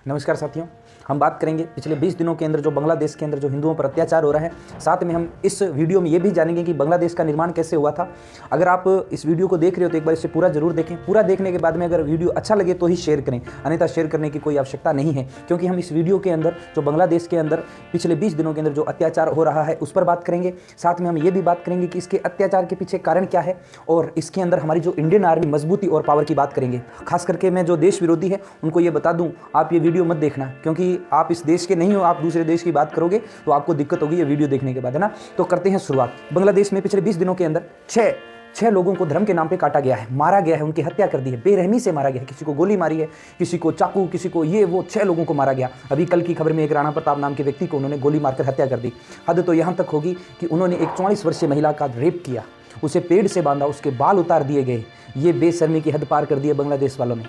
नमस्कार साथियों, हम बात करेंगे पिछले 20 दिनों के अंदर जो बांग्लादेश के अंदर जो हिंदुओं पर अत्याचार हो रहा है। साथ में हम इस वीडियो में ये भी जानेंगे कि बांग्लादेश का निर्माण कैसे हुआ था। अगर आप इस वीडियो को देख रहे हो तो एक बार इसे पूरा जरूर देखें। पूरा देखने के बाद में अगर वीडियो अच्छा लगे तो ही शेयर करें, अन्यथा शेयर करने की कोई आवश्यकता नहीं है, क्योंकि हम इस वीडियो के अंदर जो बांग्लादेश के अंदर पिछले 20 दिनों के अंदर जो अत्याचार हो रहा है उस पर बात करेंगे। साथ में हम ये भी बात करेंगे कि इसके अत्याचार के पीछे कारण क्या है और इसके अंदर हमारी जो इंडियन आर्मी मजबूती और पावर की बात करेंगे। खास करके मैं जो देश विरोधी है उनको ये बता दूं, आप ये वीडियो मत देखना, क्योंकि आप इस देश के नहीं हो, आप दूसरे देश की बात करोगे तो आपको दिक्कत होगी ये वीडियो देखने के बाद, है ना। तो करते हैं शुरुआत। बांग्लादेश में पिछले 20 दिनों के अंदर छह लोगों को धर्म के नाम पे काटा गया है, मारा गया है, उनकी हत्या कर दी है, बेरहमी से मारा गया है। किसी को गोली मारी है, किसी को चाकू, किसी को ये वो, 6 लोगों को मारा गया। अभी कल की खबर में एक राणा प्रताप नाम के व्यक्ति को उन्होंने गोली मारकर हत्या कर दी। हद तो यहाँ तक होगी कि उन्होंने एक 44 वर्षीय महिला का रेप किया, उसे पेड़ से बांधा, उसके बाल उतार दिए गए। ये बेशर्मी की हद पार कर दी है बांग्लादेश वालों ने।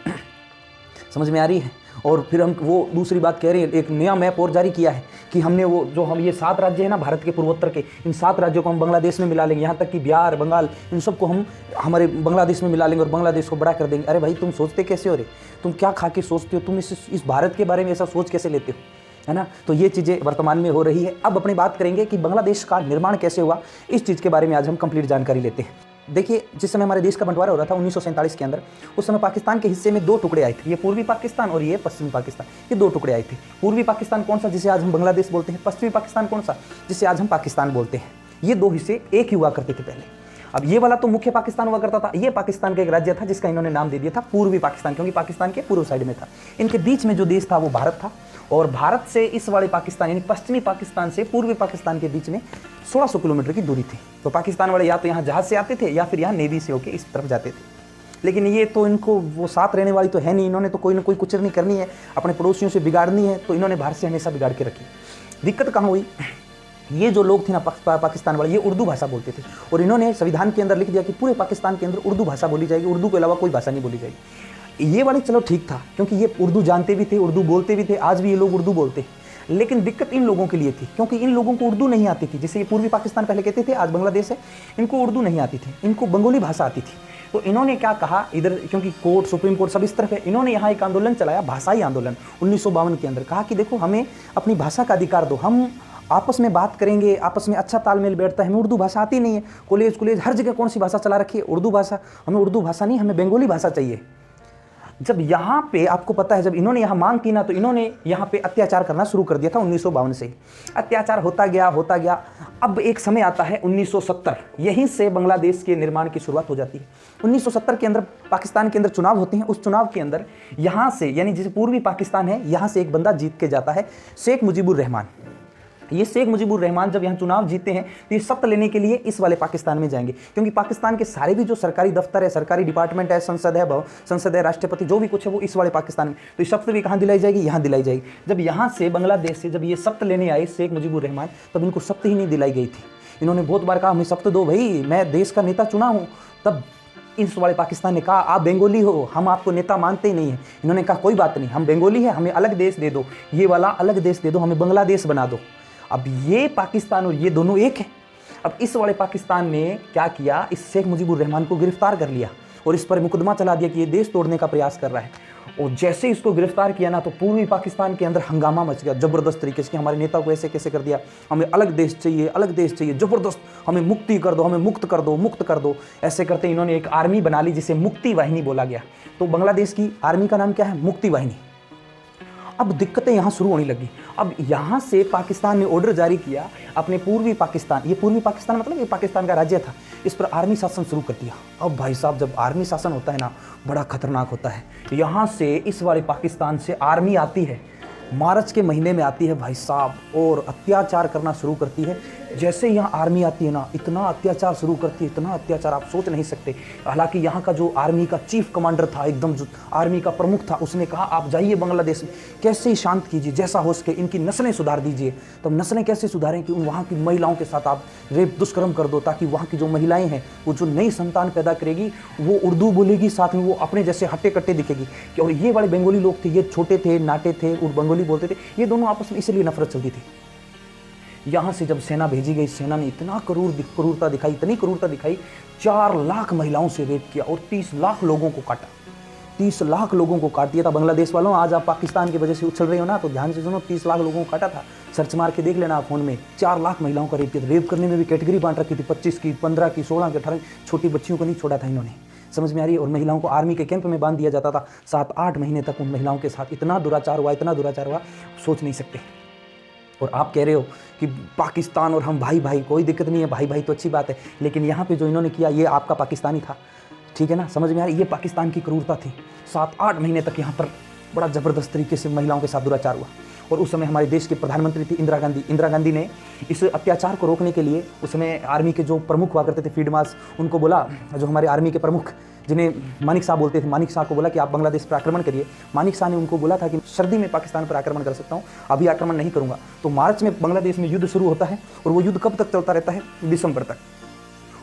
समझ में आ रही है। और फिर हम वो दूसरी बात कह रहे हैं, एक नया मैप और जारी किया है कि हमने वो जो हम ये 7 राज्य है ना भारत के पूर्वोत्तर के, इन 7 राज्यों को हम बांग्लादेश में मिला लेंगे। यहाँ तक कि बिहार, बंगाल, इन सबको हम हमारे बांग्लादेश में मिला लेंगे और बांग्लादेश को बड़ा कर देंगे। अरे भाई, तुम सोचते कैसे हो रे? तुम क्या खा के सोचते हो? तुम इस भारत के बारे में ऐसा सोच कैसे लेते हो, है ना। तो ये चीज़ें वर्तमान में हो रही है। अब अपनी बात करेंगे कि बांग्लादेश का निर्माण कैसे हुआ, इस चीज़ के बारे में आज हम कंप्लीट जानकारी लेते हैं। देखिए, जिस समय हमारे देश का बंटवारा हो रहा था 1947 के अंदर, उस समय पाकिस्तान के हिस्से में 2 टुकड़े आए थे। ये पूर्वी पाकिस्तान और ये पश्चिमी पाकिस्तान, ये 2 टुकड़े आए थे। पूर्वी पाकिस्तान कौन सा, जिसे आज हम बांग्लादेश बोलते हैं। पश्चिमी पाकिस्तान कौन सा, जिसे आज हम पाकिस्तान बोलते हैं। ये 2 हिस्से एक ही हुआ करते थे पहले। अब ये वाला तो मुख्य पाकिस्तान हुआ करता था, ये पाकिस्तान का एक राज्य था जिसका इन्होंने नाम दे दिया था पूर्वी पाकिस्तान, क्योंकि पाकिस्तान के पूर्व साइड में था। इनके बीच में जो देश था वो भारत था, और भारत से इस वाले पाकिस्तान यानी पश्चिमी पाकिस्तान से पूर्वी पाकिस्तान के बीच में 1600 किलोमीटर की दूरी थी। तो पाकिस्तान वाले या तो यहाँ जहाज से आते थे या फिर यहाँ नेवी से होकर इस तरफ जाते थे। लेकिन ये तो इनको वो साथ रहने वाली तो है नहीं, इन्होंने तो कोई ना कोई कुचरनी करनी है, अपने पड़ोसियों से बिगाड़नी है, तो इन्होंने भारत से हमेशा बिगाड़ के रखी। दिक्कत कहाँ हुई? ये जो लोग थे ना पाकिस्तान वाले, ये उर्दू भाषा बोलते थे, और इन्होंने संविधान के अंदर लिख दिया कि पूरे पाकिस्तान के अंदर उर्दू भाषा बोली जाएगी, उर्दू के अलावा कोई भाषा नहीं बोली जाएगी। ये वाली चलो ठीक था, क्योंकि ये उर्दू जानते भी थे, उर्दू बोलते भी थे। आज भी ये लोग उर्दू बोलते हैं, लेकिन दिक्कत इन लोगों के लिए थी, क्योंकि इन लोगों को उर्दू नहीं आती थी। जैसे ये पूर्वी पाकिस्तान पहले कहते थे, आज बांग्लादेश है, इनको उर्दू नहीं आती थी, इनको बंगाली भाषा आती थी। तो इन्होंने क्या कहा, इधर क्योंकि कोर्ट, सुप्रीम कोर्ट सब इस तरफ है, इन्होंने यहाँ एक आंदोलन चलाया, भाषाई आंदोलन 1952 के अंदर। कहा कि देखो, हमें अपनी भाषा का अधिकार दो, हम आपस में बात करेंगे, आपस में अच्छा तालमेल बैठता है। हमें उर्दू भाषा आती नहीं है, कॉलेज हर जगह कौन सी भाषा चला रखी है? उर्दू भाषा। हमें उर्दू भाषा नहीं, हमें बंगाली भाषा चाहिए। जब यहाँ पे आपको पता है, जब इन्होंने यहाँ मांग की ना, तो इन्होंने यहाँ पे अत्याचार करना शुरू कर दिया था 1952 से। अत्याचार होता गया। अब एक समय आता है 1970, यहीं से बांग्लादेश के निर्माण की शुरुआत हो जाती है। 1970 के अंदर पाकिस्तान के अंदर चुनाव होते हैं। उस चुनाव के अंदर यहाँ से, यानी जैसे पूर्वी पाकिस्तान है, यहाँ से एक बंदा जीत के जाता है, शेख मुजीबुर रहमान। ये शेख मुजीबुर रहमान जब यहाँ चुनाव जीते हैं तो ये शपथ लेने के लिए इस वाले पाकिस्तान में जाएंगे, क्योंकि पाकिस्तान के सारे भी जो सरकारी दफ्तर है, सरकारी डिपार्टमेंट है, संसद है, राष्ट्रपति, जो भी कुछ है वो इस वाले पाकिस्तान में। तो ये शपथ भी कहाँ दिलाई जाएगी? यहाँ दिलाई जाएगी। जब यहाँ से बांग्लादेश से जब ये शपथ लेने आए शेख मुजीबुर रहमान, तब इनको शपथ ही नहीं दिलाई गई थी। इन्होंने बहुत बार कहा, हमें शपथ दो भाई, मैं देश का नेता चुना हूँ। तब इस वाले पाकिस्तान ने कहा, आप बंगाली हो, हम आपको नेता मानते ही नहीं है। इन्होंने कहा, कोई बात नहीं, हम बंगाली है, हमें अलग देश दे दो, ये वाला अलग देश दे दो, हमें बांग्लादेश बना दो। अब ये पाकिस्तान और ये दोनों एक है। अब इस वाले पाकिस्तान ने क्या किया, इस शेख मुजीबुर रहमान को गिरफ्तार कर लिया और इस पर मुकदमा चला दिया कि ये देश तोड़ने का प्रयास कर रहा है। और जैसे इसको गिरफ्तार किया ना, तो पूर्वी पाकिस्तान के अंदर हंगामा मच गया जबरदस्त तरीके से कि हमारे नेता को ऐसे कैसे कर दिया, हमें अलग देश चाहिए, अलग देश चाहिए, जबरदस्त, हमें मुक्ति कर दो, हमें मुक्त कर दो, मुक्त कर दो। ऐसे करते इन्होंने एक आर्मी बना ली जिसे मुक्ति वाहिनी बोला गया। तो बांग्लादेश की आर्मी का नाम क्या है? मुक्ति वाहिनी। अब दिक्कतें यहाँ शुरू होने लगी। अब यहाँ से पाकिस्तान ने ऑर्डर जारी किया अपने पूर्वी पाकिस्तान, ये पूर्वी पाकिस्तान मतलब ये पाकिस्तान का राज्य था, इस पर आर्मी शासन शुरू कर दिया। अब भाई साहब, जब आर्मी शासन होता है ना, बड़ा खतरनाक होता है। यहाँ से इस वाले पाकिस्तान से आर्मी आती है, मार्च के महीने में आती है भाई साहब, और अत्याचार करना शुरू करती है। जैसे यहाँ आर्मी आती है ना, इतना अत्याचार शुरू करती है, इतना अत्याचार आप सोच नहीं सकते। हालांकि यहाँ का जो आर्मी का चीफ कमांडर था, एकदम जो आर्मी का प्रमुख था, उसने कहा, आप जाइए बांग्लादेश में, कैसे ही शांत कीजिए, जैसा हो सके इनकी नस्लें सुधार दीजिए। तो नस्लें कैसे सुधारें कि वहाँ की महिलाओं के साथ आप रेप दुष्कर्म कर दो, ताकि वहाँ की जो महिलाएं हैं, वो जो नई संतान पैदा करेगी वो उर्दू बोलेगी, साथ में वो अपने जैसे हट्टे कट्टे दिखेगी। और ये वाले बंगाली लोग थे, ये छोटे थे, नाटे थे, और बंगाली बोलते थे, ये दोनों आपस में इसलिए नफरत चलती थी। यहाँ से जब सेना भेजी गई, सेना ने इतना क्रूरता दिखाई, इतनी क्रूरता दिखाई, 4 लाख महिलाओं से रेप किया और 30 लाख लोगों को काटा। 30 लाख लोगों को काट दिया था। बांग्लादेश वालों, आज आप पाकिस्तान की वजह से उछल रहे हो ना, तो ध्यान से सुनो, 30 लाख लोगों को काटा था। सर्च मार के देख लेना आप फोन में। 4 लाख महिलाओं का रेप किया था। रेप करने में भी कैटेगरी बांट रखी थी, 25 की, 15 की, 16 की, 18 छोटी बच्चियों को नहीं छोड़ा था इन्होंने। समझ में आ रही है। और महिलाओं को आर्मी के कैंप में बांध दिया जाता था। 7-8 महीने तक उन महिलाओं के साथ इतना दुराचार हुआ, इतना दुराचार हुआ, सोच नहीं सकते। और आप कह रहे हो कि पाकिस्तान और हम भाई भाई, कोई दिक्कत नहीं है, भाई भाई तो अच्छी बात है, लेकिन यहाँ पे जो इन्होंने किया ये आपका पाकिस्तानी था, ठीक है ना, समझ में आ रही है। ये पाकिस्तान की क्रूरता थी। 7-8 महीने तक यहाँ पर बड़ा ज़बरदस्त तरीके से महिलाओं के साथ दुराचार हुआ। और उस समय हमारे देश के प्रधानमंत्री थी इंदिरा गांधी। इंदिरा गांधी ने इस अत्याचार को रोकने के लिए उस समय आर्मी के जो प्रमुख हुआ करते थे, फील्ड मार्शल, उनको बोला, जो हमारे आर्मी के प्रमुख जिन्हें मानिक शाह बोलते थे, मानिक शाह को बोला कि आप बांग्लादेश पर आक्रमण करिए। मानिक शाह ने उनको बोला था कि सर्दी में पाकिस्तान पर आक्रमण कर सकता हूँ, अभी आक्रमण नहीं करूँगा। तो मार्च में बांग्लादेश में युद्ध शुरू होता है और वो युद्ध कब तक चलता रहता है? दिसंबर तक।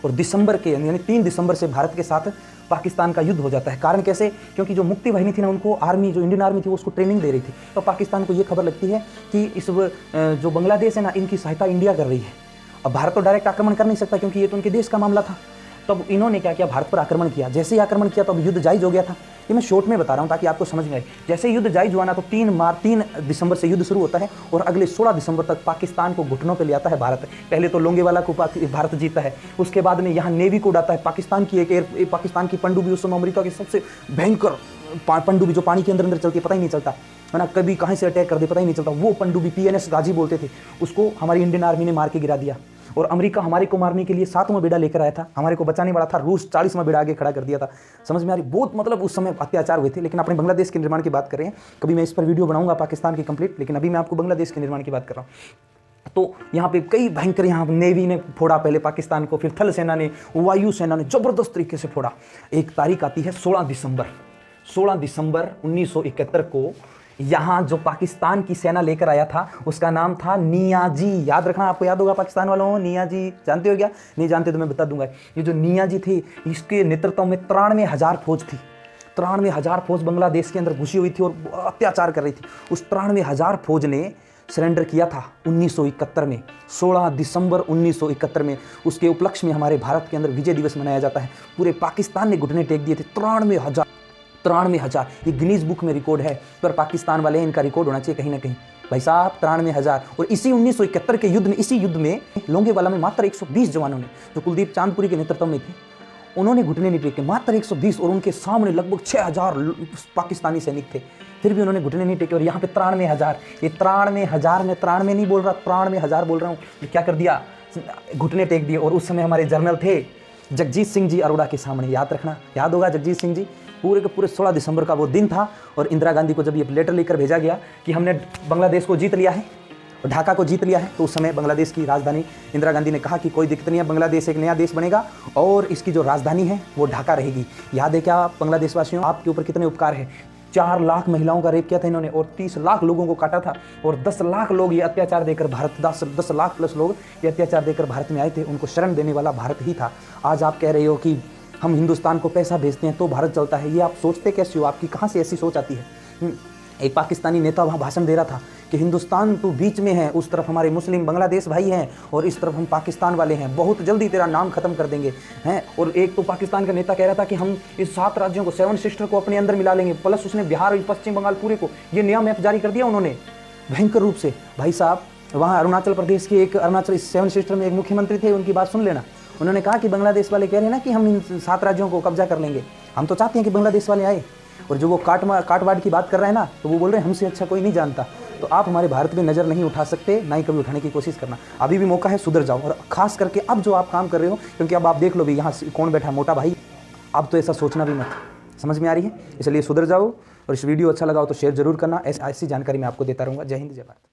और दिसंबर के यानी 3 दिसंबर से भारत के साथ पाकिस्तान का युद्ध हो जाता है। कारण कैसे? क्योंकि जो मुक्ति वाहिनी थी ना, उनको आर्मी, जो इंडियन आर्मी थी, वो उसको ट्रेनिंग दे रही थी। तो पाकिस्तान को ये खबर लगती है कि इस जो बांग्लादेश है ना, इनकी सहायता इंडिया कर रही है। अब भारत तो डायरेक्ट आक्रमण कर नहीं सकता क्योंकि ये तो उनके देश का मामला था। तब इन्होंने क्या किया? भारत पर आक्रमण किया। जैसे ही आक्रमण किया तो अब युद्ध जायज़ हो गया था। ये मैं शॉर्ट में बता रहा हूँ ताकि आपको समझ में आए। जैसे युद्ध जायज़ हुआ ना, तो 3 दिसंबर से युद्ध शुरू होता है और अगले 16 दिसंबर तक पाकिस्तान को घुटनों पे ले आता है भारत। पहले तो लोंगेवाला को भारत जीता है, उसके बाद में यहाँ नेवी को उड़ाता है। पाकिस्तान की पाकिस्तान की पनडुब्बी, उस समय अमेरिका की सबसे भयंकर पनडुब्बी जो पानी के अंदर चलती है, पता ही नहीं चलता है ना, कभी कहाँ से अटैक कर दे पता ही नहीं चलता। वो पनडुब्बी PNS गाजी बोलते थे, उसको हमारी इंडियन आर्मी ने मार के गिरा दिया। और अमेरिका हमारे को मारने के लिए 7वां बेड़ा लेकर आया था, हमारे को बचाने वाला था। रूस 40वां बेड़ा आगे खड़ा कर दिया था। समझ में आ रही? बहुत मतलब उस समय अत्याचार हुए थे। लेकिन अपने बांग्लादेश के निर्माण की बात कर रहे हैं, कभी मैं इस पर वीडियो बनाऊंगा पाकिस्तान की कंप्लीट, लेकिन अभी मैं आपको बांग्लादेश के निर्माण की बात कर रहा हूँ। तो यहाँ पे कई भयंकर, यहाँ नेवी ने फोड़ा पहले पाकिस्तान को, फिर थल सेना ने, वायु सेना ने जबरदस्त तरीके से फोड़ा। एक तारीख आती है 16 दिसंबर 1971 को यहाँ जो पाकिस्तान की सेना लेकर आया था उसका नाम था नियाजी। याद रखना, आपको याद होगा पाकिस्तान वालों, नियाजी जानते हो क्या? नहीं जानते तो मैं बता दूंगा। ये जो नियाजी थे, इसके नेतृत्व में 93,000 फौज थी। 93,000 फौज बांग्लादेश के अंदर घुसी हुई थी और अत्याचार कर रही थी। उस 93,000 फौज ने सरेंडर किया था 1971 में, 16 दिसंबर 1971 में। उसके उपलक्ष्य में हमारे भारत के अंदर विजय दिवस मनाया जाता है। पूरे पाकिस्तान ने घुटने टेक दिए थे। 93,000 ये गिनीज बुक में रिकॉर्ड है, पर पाकिस्तान वाले इनका रिकॉर्ड होना चाहिए कहीं ना कहीं। भाई साहब 93,000। और इसी 1971 के युद्ध में, इसी युद्ध में लोंगेवाला में मात्र 120 जवानों ने, जो कुलदीप चांदपुरी के नेतृत्व में थे, उन्होंने घुटने नहीं टेके, मात्र 120। और उनके सामने लगभग 6,000 पाकिस्तानी सैनिक थे, फिर भी उन्होंने घुटने नहीं टेके। और यहाँ पे 93,000, ये 93,000 में 93 नहीं बोल रहा, 93,000 बोल रहा हूँ। क्या कर दिया? घुटने टेक दिए। और उस समय हमारे जनरल थे जगजीत सिंह जी अरोड़ा के सामने। याद रखना, याद होगा जगजीत सिंह जी। पूरे के पूरे 16 दिसंबर का वो दिन था। और इंदिरा गांधी को जब ये लेटर लेकर भेजा गया कि हमने बांग्लादेश को जीत लिया है, ढाका को जीत लिया है, तो उस समय बांग्लादेश की राजधानी, इंदिरा गांधी ने कहा कि कोई दिक्कत नहीं है, बांग्लादेश एक नया देश बनेगा और इसकी जो राजधानी है वो ढाका रहेगी। याद है क्या बांग्लादेश वासियों, आपके ऊपर कितने उपकार है? 4 लाख महिलाओं का रेप किया था इन्होंने और 30 लाख लोगों को काटा था। और 10 लाख लोग ये अत्याचार देकर भारत, 10 लाख प्लस लोग ये अत्याचार देकर भारत में आए थे। उनको शरण देने वाला भारत ही था। आज आप कह रहे हो कि हम हिंदुस्तान को पैसा भेजते हैं तो भारत चलता है। ये आप सोचते कैसे हो? आपकी कहाँ से ऐसी सोच आती है? एक पाकिस्तानी नेता वहाँ भाषण दे रहा था कि हिंदुस्तान तो बीच में है, उस तरफ हमारे मुस्लिम बांग्लादेश भाई हैं और इस तरफ हम पाकिस्तान वाले हैं, बहुत जल्दी तेरा नाम खत्म कर देंगे हैं। और एक तो पाकिस्तान का नेता कह रहा था कि हम इस 7 राज्यों को, 7 सिस्टर को अपने अंदर मिला लेंगे, प्लस उसने बिहार और पश्चिम बंगाल पूरे को ये नया मैप जारी कर दिया उन्होंने भयंकर रूप से। भाई साहब वहाँ अरुणाचल प्रदेश के एक, अरुणाचल 7 सिस्टर में एक मुख्यमंत्री थे, उनकी बात सुन लेना। उन्होंने कहा कि बांग्लादेश वाले कह रहे हैं ना कि हम इन 7 राज्यों को कब्जा कर लेंगे, हम तो चाहते हैं कि बांग्लादेश वाले आए। और जो वो काटवाड़ की बात कर रहे हैं ना, तो वो बोल रहे हैं हमसे अच्छा कोई नहीं जानता। तो आप हमारे भारत में नज़र नहीं उठा सकते, ना ही कभी उठाने की कोशिश करना। अभी भी मौका है, सुधर जाओ। और खास करके अब जो आप काम कर रहे हो, क्योंकि अब आप देख लो भी यहाँ कौन बैठा है, मोटा भाई, अब तो ऐसा सोचना भी मत। समझ में आ रही है? इसलिए सुधर जाओ। और इस वीडियो अच्छा लगा हो तो शेयर जरूर करना। ऐसी जानकारी मैं आपको देता रहूँगा। जय हिंद, जय भारत।